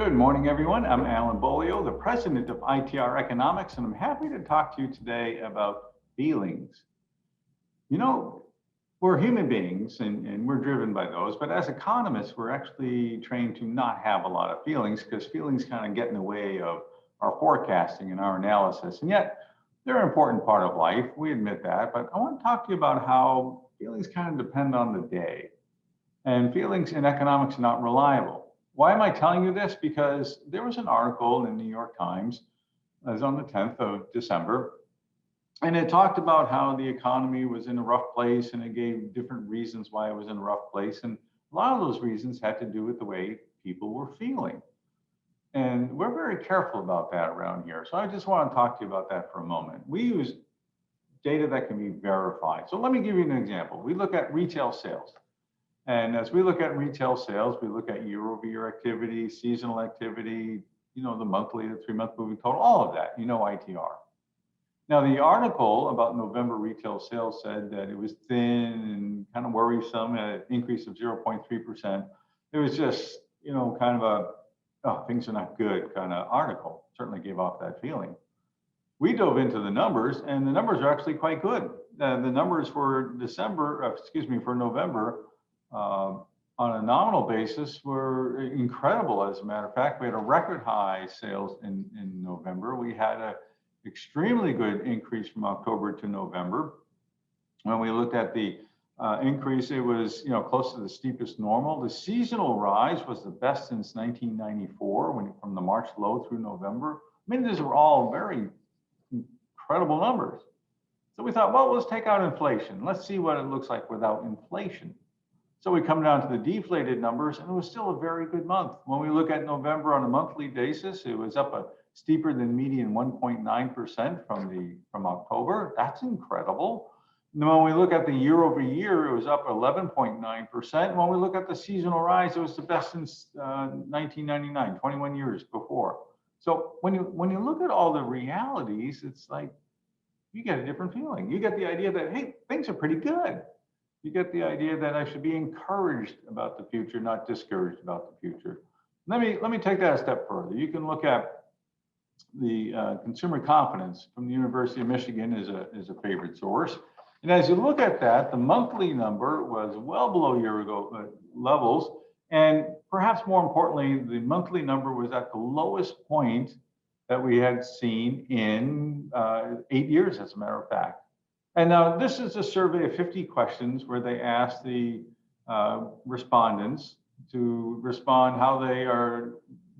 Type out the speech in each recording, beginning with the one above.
Good morning, everyone. I'm Beaulieu, the president of ITR Economics, and I'm happy to talk to you today about feelings. You know, we're human beings and we're driven by those, but as economists, we're actually trained to not have a lot of feelings because feelings kind of get in the way of our forecasting and our analysis. And yet, they're an important part of life. We admit that, but I want to talk to you about how feelings kind of depend on the day. And feelings in economics are not reliable. Why am I telling you this? Because there was an article in the New York Times, it was on the 10th of December, and it talked about how the economy was in a rough place, and it gave different reasons why it was in a rough place. And a lot of those reasons had to do with the way people were feeling. And we're very careful about that around here. So I just want to talk to you about that for a moment. We use data that can be verified. So let me give you an example. We look at retail sales. And as we look at retail sales, we look at year-over-year activity, seasonal activity, the monthly, the 3-month moving total, all of that, ITR. Now, the article about November retail sales said that it was thin and kind of worrisome at an increase of 0.3%. It was just, kind of things are not good kind of article. Certainly gave off that feeling. We dove into the numbers, and the numbers are actually quite good. The numbers for November, on a nominal basis were incredible. As a matter of fact, we had a record high sales in November. We had an extremely good increase from October to November. When we looked at the increase, it was close to the steepest normal. The seasonal rise was the best since 1994, from the March low through November. I mean, these were all very incredible numbers. So we thought, well, let's take out inflation. Let's see what it looks like without inflation. So we come down to the deflated numbers, and it was still a very good month. When we look at November on a monthly basis, it was up a steeper than median 1.9% from October. That's incredible. And when we look at the year over year, it was up 11.9%. When we look at the seasonal rise, it was the best since 1999, 21 years before. So when you look at all the realities, it's like you get a different feeling. You get the idea that, hey, things are pretty good. You get the idea that I should be encouraged about the future, not discouraged about the future. Let me take that a step further. You can look at the consumer confidence from the University of Michigan is a favorite source. And as you look at that, the monthly number was well below year ago levels. And perhaps more importantly, the monthly number was at the lowest point that we had seen in 8 years, as a matter of fact. And now this is a survey of 50 questions where they asked the respondents to respond how they are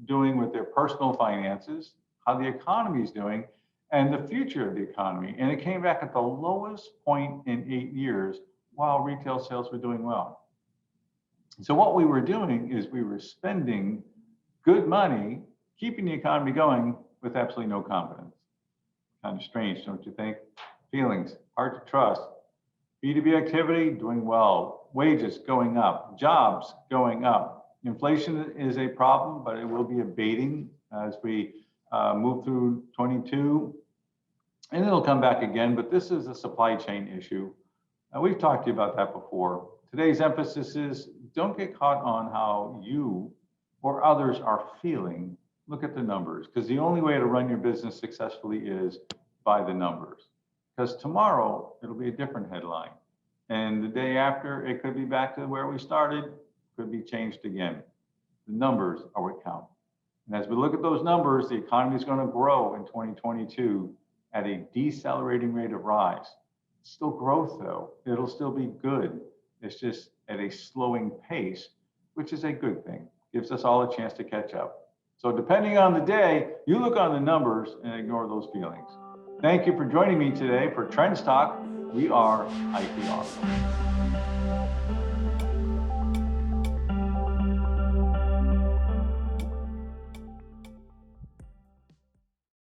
doing with their personal finances, how the economy is doing, and the future of the economy. And it came back at the lowest point in 8 years while retail sales were doing well. So what we were doing is we were spending good money, keeping the economy going with absolutely no confidence. Kind of strange, don't you think? Feelings, hard to trust. B2B activity doing well. Wages going up. Jobs going up. Inflation is a problem, but it will be abating as we move through 22. And it'll come back again, but this is a supply chain issue. We've talked to you about that before. Today's emphasis is don't get caught on how you or others are feeling. Look at the numbers, because the only way to run your business successfully is by the numbers. Because tomorrow it'll be a different headline. And the day after, it could be back to where we started, could be changed again. The numbers are what count. And as we look at those numbers, the economy is going to grow in 2022 at a decelerating rate of rise. It's still growth, though. It'll still be good. It's just at a slowing pace, which is a good thing. Gives us all a chance to catch up. So depending on the day, you look on the numbers and ignore those feelings. Thank you for joining me today for Trends Talk. We are ITR.